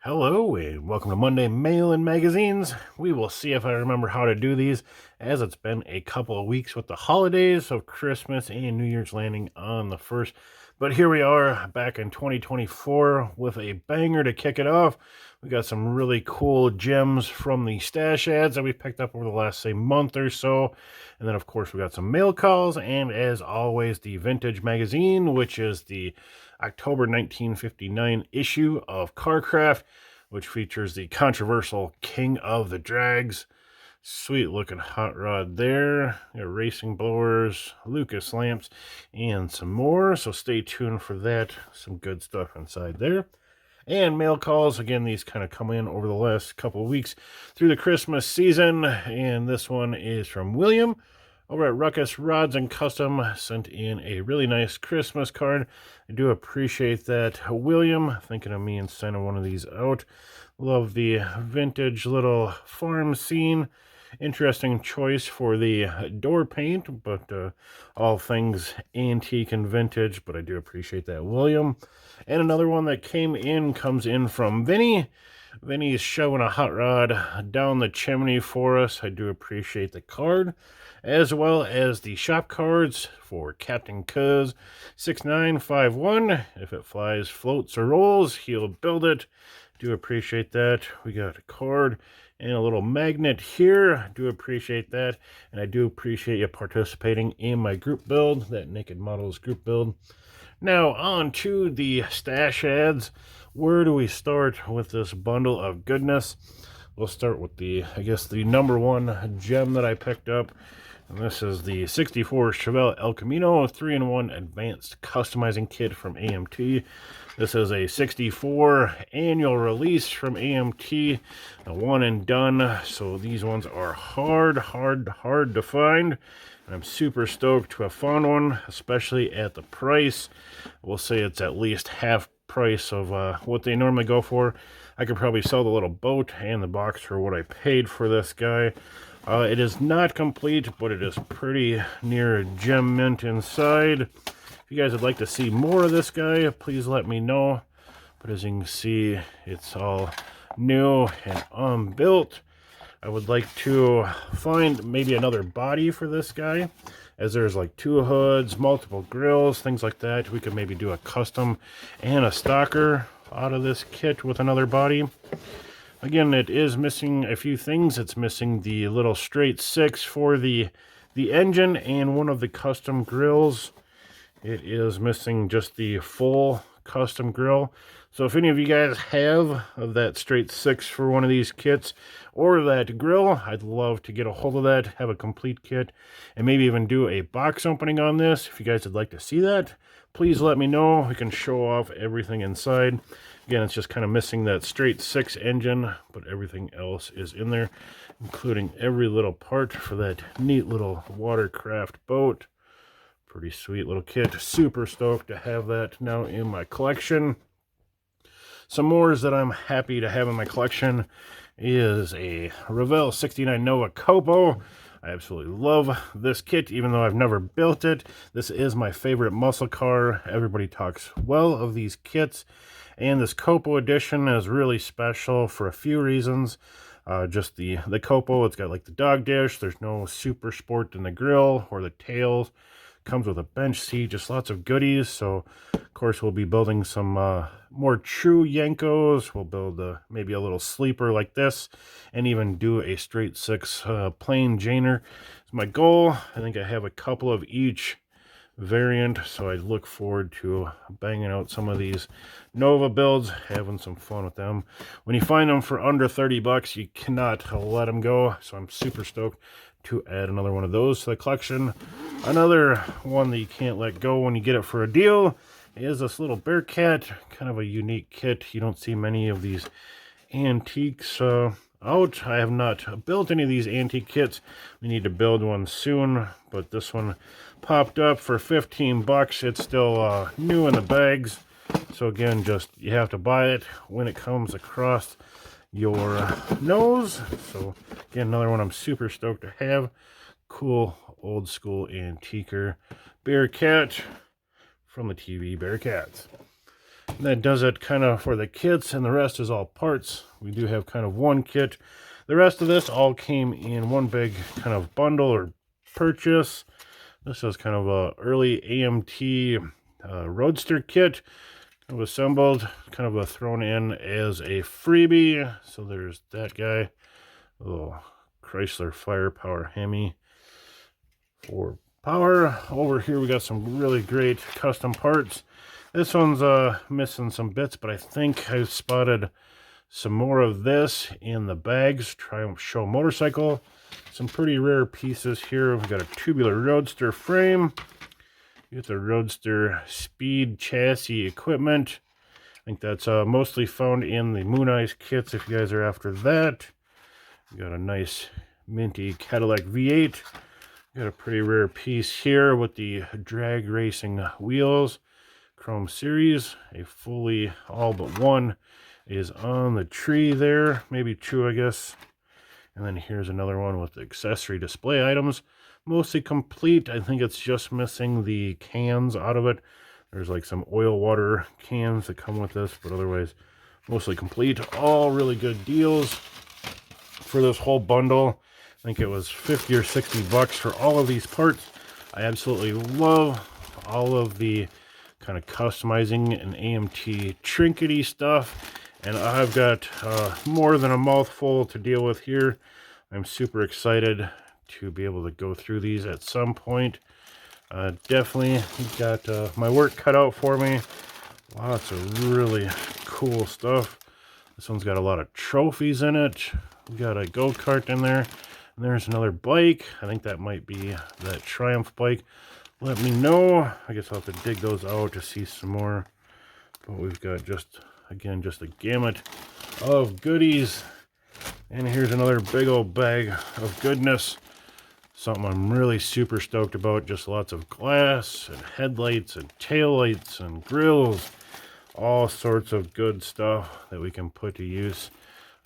Hello and welcome to Monday Mail and Magazines. We will see if I remember how to do these, as it's been a couple of weeks with the holidays of Christmas and New Year's landing on the 1st. But here we are back in 2024 with a banger to kick it off. We got some really cool gems from the stash ads that we picked up over the last, month or so. And then, of course, we got some mail calls and, as always, the Vintage Magazine, which is the October 1959 issue of Carcraft, which features the controversial King of the Drags. Sweet looking hot rod there. Racing blowers, Ruckus lamps, and some more. So stay tuned for that. Some good stuff inside there. And mail calls. Again, these kind of come in over the last couple of weeks through the Christmas season. And this one is from William over at Ruckus Rods and Custom. Sent in a really nice Christmas card. I do appreciate that, William, thinking of me and sending one of these out. Love the vintage little farm scene. Interesting choice for the door paint, but all things antique and vintage. But I do appreciate that, William. And another one that comes in from Vinny. Vinny's showing a hot rod down the chimney for us. I do appreciate the card, as well as the shop cards for Captain Cuz 6951. If it flies, floats, or rolls, he'll build it. Do appreciate that. We got a card and a little magnet here. Do appreciate that. And I do appreciate you participating in my group build, that Naked Models group build. Now, on to the stash ads. Where do we start with this bundle of goodness? We'll start with the number one gem that I picked up. And this is the 64 Chevelle El Camino 3-in-1 Advanced Customizing Kit from AMT. This is a 64 annual release from AMT, a one and done. So these ones are hard to find. And I'm super stoked to have found one, especially at the price. We'll say it's at least half price of what they normally go for. I could probably sell the little boat and the box for what I paid for this guy. It is not complete, but it is pretty near gem mint inside. If you guys would like to see more of this guy, please let me know. But as you can see, it's all new and unbuilt. I would like to find maybe another body for this guy, as there's like two hoods, multiple grills, things like that. We could maybe do a custom and a stocker out of this kit with another body. Again, it is missing a few things. It's missing the little straight 6 for the engine and one of the custom grills. It is missing just the full custom grill. So if any of you guys have that straight 6 for one of these kits or that grill, I'd love to get a hold of that, have a complete kit, and maybe even do a box opening on this. If you guys would like to see that, please let me know. We can show off everything inside. Again, it's just kind of missing that straight 6 engine, but everything else is in there, including every little part for that neat little watercraft boat. Pretty sweet little kit. Super stoked to have that now in my collection. Some more that I'm happy to have in my collection is a Revell 69 Nova Copo. I absolutely love this kit, even though I've never built it. This is my favorite muscle car. Everybody talks well of these kits. And this Copo edition is really special for a few reasons. Just the Copo, it's got like the dog dish. There's no super sport in the grill or the tails. Comes with a bench seat, just lots of goodies. So, of course, we'll be building some more true Yenkos. We'll build maybe a little sleeper like this, and even do a straight 6 plain Janer. It's my goal. I think I have a couple of each variant, so I look forward to banging out some of these Nova builds, having some fun with them. When you find them for under 30 bucks, you cannot let them go. So I'm super stoked to add another one of those to the collection. Another one that you can't let go when you get it for a deal is this little Bearcat. Kind of a unique kit. You don't see many of these antiques out. I have not built any of these antique kits. We need to build one soon, but this one popped up for 15 bucks. It's still new in the bags. So again, just you have to buy it when it comes across your nose. So again, another one I'm super stoked to have. Cool old school antiquer Bearcat from the TV Bearcats. That does it kind of for the kits, and the rest is all parts. We do have kind of one kit. The rest of this all came in one big kind of bundle or purchase. This is kind of a early AMT Roadster kit. Kind of assembled, kind of a thrown in as a freebie. So there's that guy, a little Chrysler Firepower Hemi for power. Over here we got some really great custom parts. This one's missing some bits, but I think I've spotted some more of this in the bags. Triumph Show motorcycle. Some pretty rare pieces here. We've got a tubular Roadster frame. You get the Roadster Speed chassis equipment. I think that's mostly found in the Moon Eyes kits if you guys are after that. We got a nice minty Cadillac V8. Got a pretty rare piece here with the drag racing wheels. Chrome series. A fully all but one is on the tree there. Maybe two, I guess. And then here's another one with the accessory display items. Mostly complete. I think it's just missing the cans out of it. There's like some oil water cans that come with this, but otherwise mostly complete. All really good deals for this whole bundle. I think it was 50 or 60 bucks for all of these parts. I absolutely love all of the kind of customizing and AMT trinkety stuff. And I've got more than a mouthful to deal with here. I'm super excited to be able to go through these at some point. Definitely got my work cut out for me. Lots of really cool stuff. This one's got a lot of trophies in it. We got a go-kart in there. And there's another bike. I think that might be that Triumph bike. Let me know. I guess I'll have to dig those out to see some more. But we've got just a gamut of goodies. And here's another big old bag of goodness. Something I'm really super stoked about. Just lots of glass and headlights and taillights and grills. All sorts of good stuff that we can put to use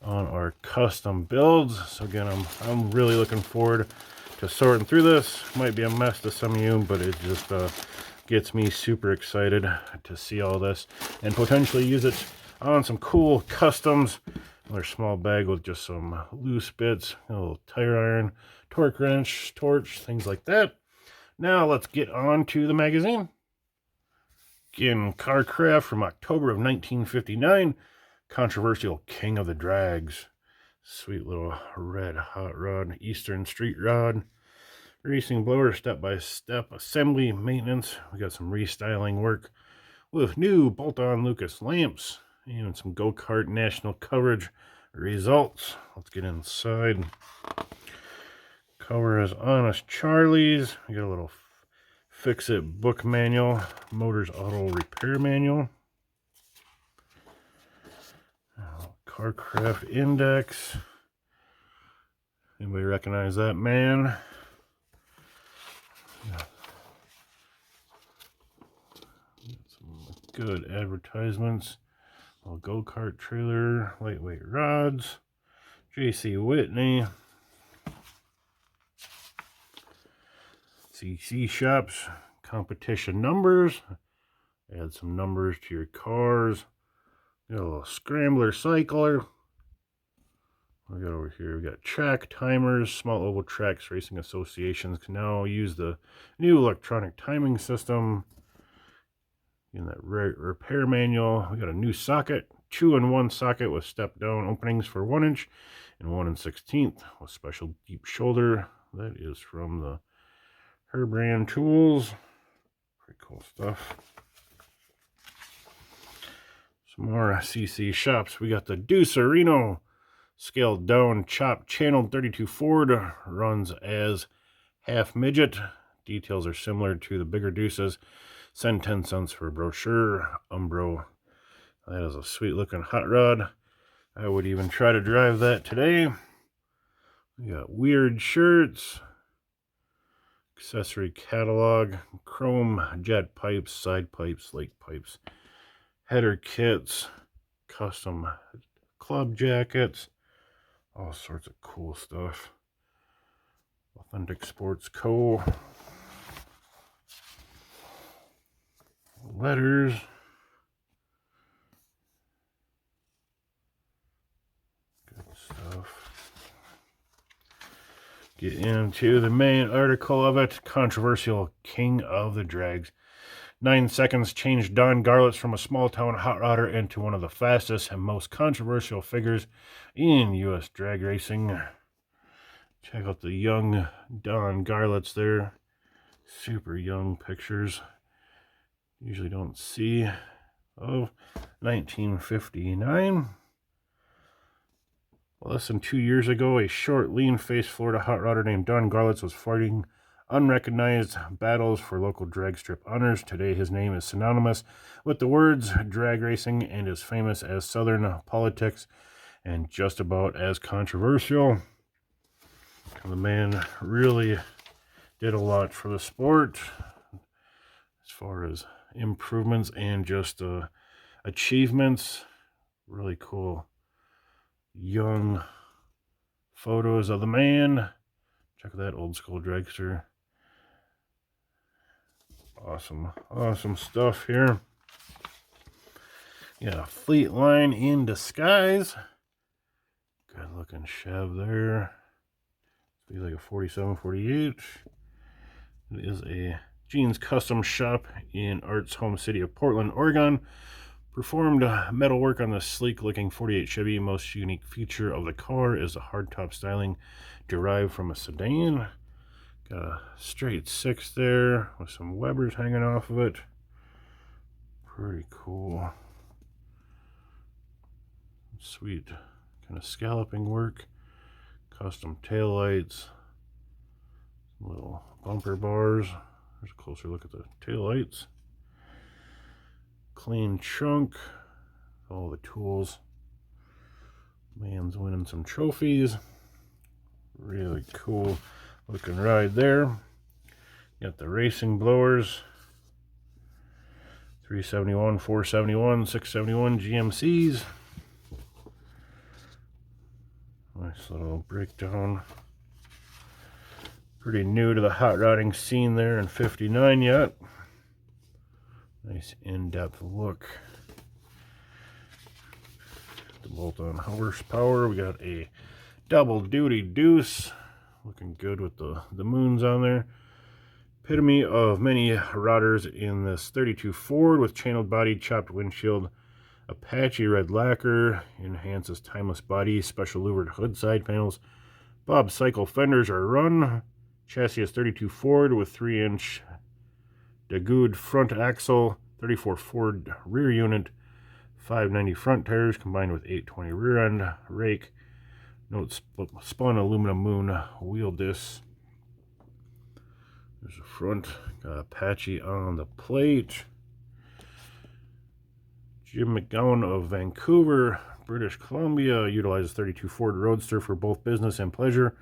on our custom builds. So again, I'm really looking forward to sorting through this. Might be a mess to some of you, but it just gets me super excited to see all this and potentially use it on some cool customs. Another small bag with just some loose bits, a little tire iron, torque wrench, torch, things like that. Now let's get on to the magazine. Again, Carcraft from October of 1959. Controversial King of the Drags. Sweet little red hot rod, Eastern Street rod. Racing blower, step-by-step assembly maintenance. We got some restyling work with new bolt-on Lucas lamps and some go-kart national coverage results. Let's get inside. Cover is Honest Charlie's. We got a little Fix-It book manual, Motors Auto Repair manual. Carcraft Index. Anybody recognize that man? Yeah. Some good advertisements. A go-kart trailer, lightweight rods. J.C. Whitney. CC Shops. Competition numbers. Add some numbers to your cars. Got a little scrambler cycler. We got over here, we got track timers. Small oval tracks racing associations can now use the new electronic timing system. In that repair manual, we got a new socket, 2-in-1 socket with step down openings for 1 inch and 1/16 with special deep shoulder. That is from the Herbrand tools. Pretty cool stuff. Some more CC Shops. We got the Deucerino scaled down chop channel 32 Ford. Runs as half midget. Details are similar to the bigger Deuces. Send 10 cents for a brochure. Umbro. That is a sweet looking hot rod. I would even try to drive that today. We got weird shirts. Accessory catalog. Chrome jet pipes, side pipes, lake pipes. Header kits. Custom club jackets. All sorts of cool stuff. Authentic Sports Co. Letters. Get into the main article of it. Controversial king of the drags. 9 seconds changed Don Garlits from a small-town hot rodder into one of the fastest and most controversial figures in U.S. drag racing. Check out the young Don Garlits there. Super young pictures. Usually don't see. Of 1959. Less than 2 years ago, a short, lean-faced Florida hot rodder named Don Garlits was fighting unrecognized battles for local drag strip honors. Today, his name is synonymous with the words drag racing and is famous as Southern politics and just about as controversial. The man really did a lot for the sport as far as improvements and just achievements. Really cool young photos of the man. Check that old school dragster. Awesome stuff here. Yeah, Fleet Line in disguise. Good looking Chev there. Be like a 47, 48. It is a Jeans Custom Shop in Art's home city of Portland, Oregon. Performed metalwork on the sleek-looking 48 Chevy. Most unique feature of the car is the hardtop styling derived from a sedan. Got a straight 6 there with some Webers hanging off of it. Pretty cool. Sweet kind of scalloping work. Custom taillights. Little bumper bars. There's a closer look at the taillights. Clean trunk. All the tools. Man's winning some trophies. Really cool looking ride there. Got the racing blowers. 371, 471, 671 GMCs. Nice little breakdown. Pretty new to the hot rodding scene there in 59 yet. Nice in-depth look. The bolt-on horsepower. We got a double duty deuce. Looking good with the moons on there. Epitome of many rodders in this 32 Ford with channeled body, chopped windshield. Apache red lacquer enhances timeless body. Special louvered hood side panels. Bob cycle fenders are run. Chassis is 32 Ford with 3-inch Dagood front axle, 34 Ford rear unit, 590 front tires combined with 820 rear end rake. Note spun aluminum moon wheel discs. There's the front. Got Apache on the plate. Jim McGowan of Vancouver, British Columbia, utilizes 32 Ford Roadster for both business and pleasure.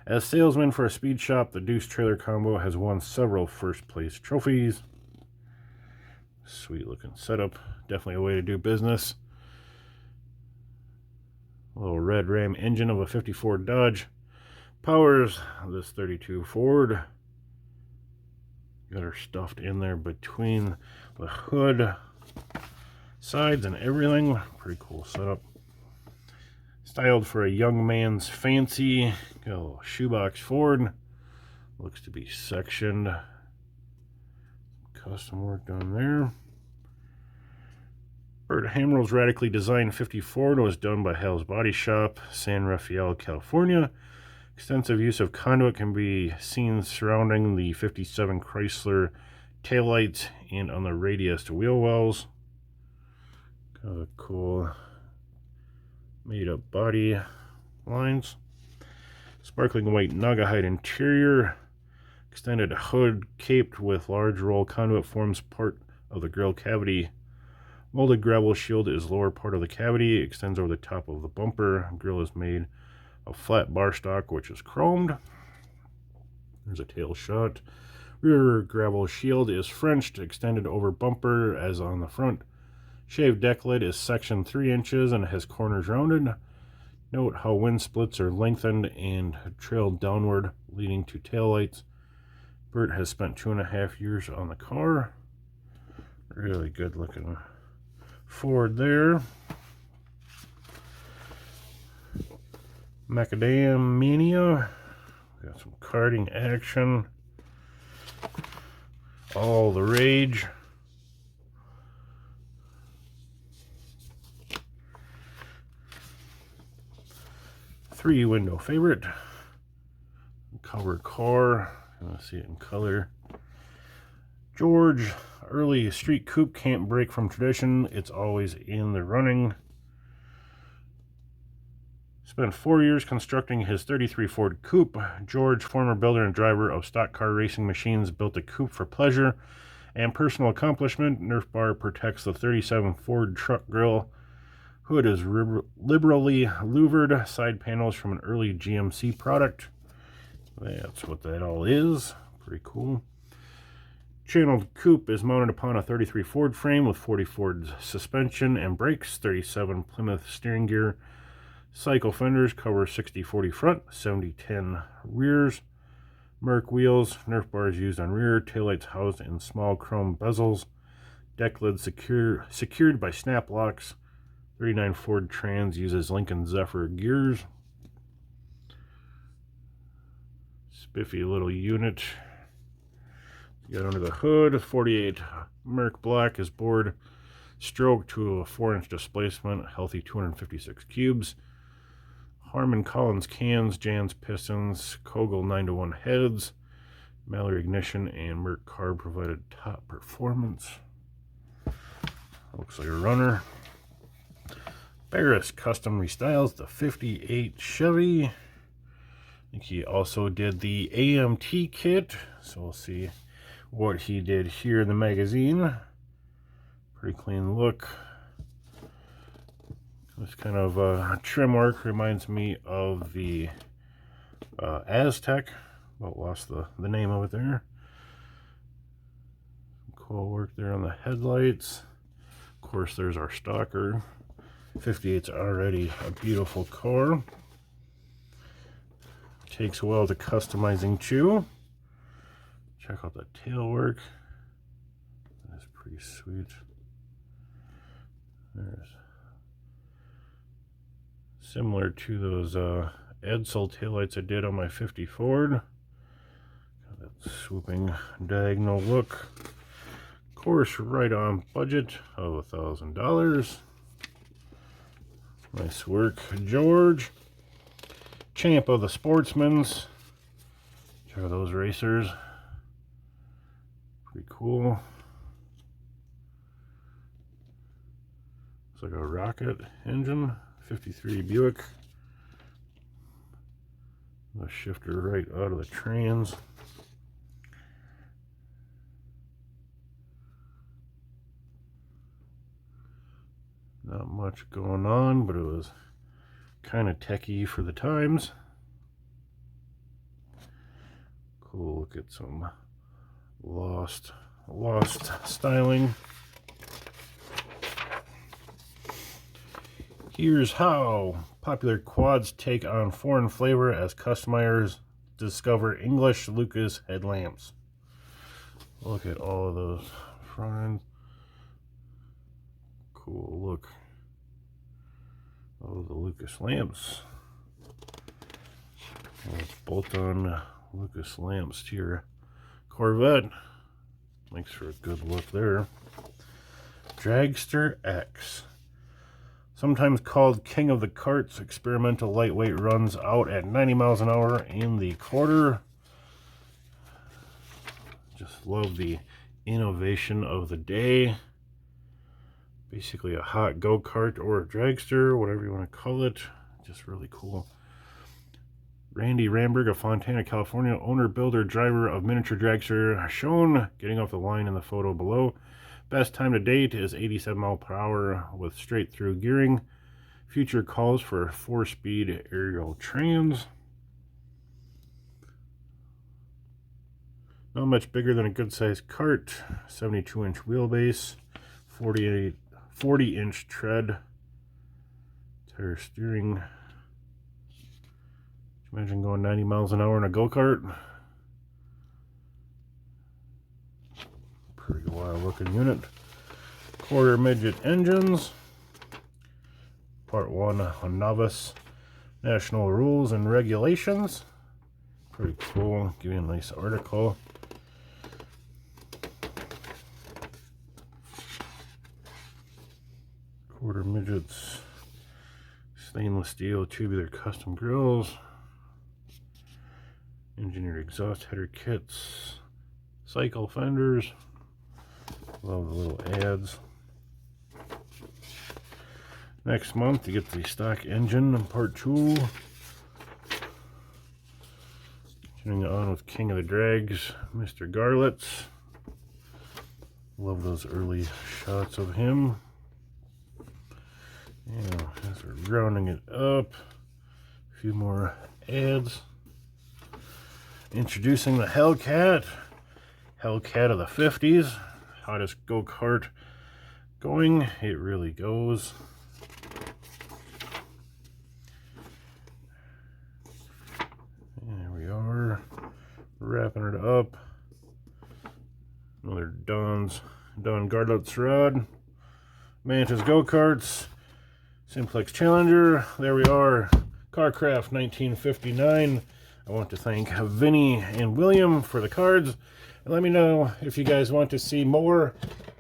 As salesman for a speed shop, the Deuce trailer combo has won several first place trophies. Sweet looking setup. Definitely a way to do business. A little red Ram engine of a 54 Dodge powers this 32 Ford. Got her stuffed in there between the hood, sides, and everything. Pretty cool setup. Styled for a young man's fancy. Got a little shoebox Ford. Looks to be sectioned. Custom work done there. Bert Hamrell's radically designed 50 Ford was done by Hal's Body Shop, San Rafael, California. Extensive use of conduit can be seen surrounding the 57 Chrysler taillights and on the radius wheel wells. Kind of cool made up body lines. Sparkling white Naugahyde interior. Extended hood caped with large roll conduit forms part of the grille cavity. Molded gravel shield is lower part of the cavity, extends over the top of the bumper. Grille is made of flat bar stock, which is chromed. There's a tail shot. Rear gravel shield is Frenched, extended over bumper as on the front. Shaved deck lid is sectioned 3 inches and has corners rounded. Note how wind splits are lengthened and trailed downward, leading to taillights. Bert has spent 2.5 years on the car. Really good looking Ford there. Macadam Mania. Got some karting action. All the rage. Three-window favorite. Cover car. You want to see it in color. George, early street coupe, can't break from tradition. It's always in the running. Spent 4 years constructing his 33 Ford Coupe. George, former builder and driver of stock car racing machines, built a coupe for pleasure and personal accomplishment. Nerf bar protects the 37 Ford truck grille. Hood is liberally louvered. Side panels from an early GMC product. That's what that all is. Pretty cool. Channeled coupe is mounted upon a 33 Ford frame with 40 Ford suspension and brakes, 37 Plymouth steering gear. Cycle fenders cover 60/40 front, 70/10 rears. Merc wheels, Nerf bars used on rear, taillights housed in small chrome bezels. Deck lid secured by snap locks. 39 Ford Trans uses Lincoln Zephyr gears. Spiffy little unit. You got under the hood, 48 Merc Black is bored stroke to a 4-inch displacement, healthy 256 cubes. Harman Collins cans, Jan's pistons, Kogel 9-to-1 heads, Mallory ignition, and Merc carb provided top performance. Looks like a runner. Barris custom restyles the 58 Chevy. I think he also did the AMT kit, so we'll see what he did here in the magazine. Pretty clean look. This kind of trim work reminds me of the Aztec. About lost the name of it there. Cool work there on the headlights. Of course, there's our stalker. 58's already a beautiful car. Takes a while to customizing too. Check out the tail work. That's pretty sweet. There's similar to those Edsel taillights I did on my 50 Ford. Got that swooping diagonal look. Of course, right on budget of $1,000. Nice work, George. Champ of the Sportsmans. Check out those racers. Pretty cool. Looks like a rocket engine. 53 Buick. The shifter right out of the trans. Not much going on, but it was kind of techy for the times. Cool, look at some lost styling. Here's how popular quads take on foreign flavor as customizers discover English Lucas headlamps. Look at all of those front end. Cool look. Oh, the Lucas lamps. Let's bolt on Lucas lamps to your Corvette. Makes for a good look there. Dragster X. Sometimes called King of the Carts, experimental lightweight runs out at 90 miles an hour in the quarter. Just love the innovation of the day. Basically a hot go-kart or a dragster, whatever you want to call it. Just really cool. Randy Ramberg of Fontana, California, owner, builder, driver of miniature dragster, shown getting off the line in the photo below. Best time to date is 87 miles per hour with straight through gearing. Future calls for 4-speed aerial trans. Not much bigger than a good sized cart. 72-inch wheelbase. 40-inch tread. Tire steering. Imagine going 90 miles an hour in a go-kart. Pretty wild looking unit. Quarter midget engines. Part 1 on novice. National rules and regulations. Pretty cool. Give you a nice article. Quarter midgets. Stainless steel tubular custom grills. Engineered exhaust header kits. Cycle fenders. Love the little ads. Next month you get the stock engine part 2. Continuing on with King of the Drags, Mr. Garlits. Love those early shots of him. Yeah, as we're rounding it up, a few more ads. Introducing the Hellcat. Hellcat of the 50s. Hottest go-kart going. It really goes. There we are. Wrapping it up. Another Don Garlits rod. Mantis go-karts. Simplex Challenger. There we are. Carcraft 1959. I want to thank Vinny and William for the cards. And let me know if you guys want to see more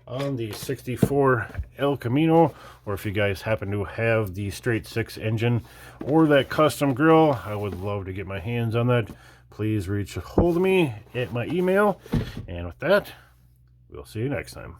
on the 64 El Camino, or if you guys happen to have the straight 6 engine or that custom grill. I would love to get my hands on that. Please reach a hold of me at my email. And with that, we'll see you next time.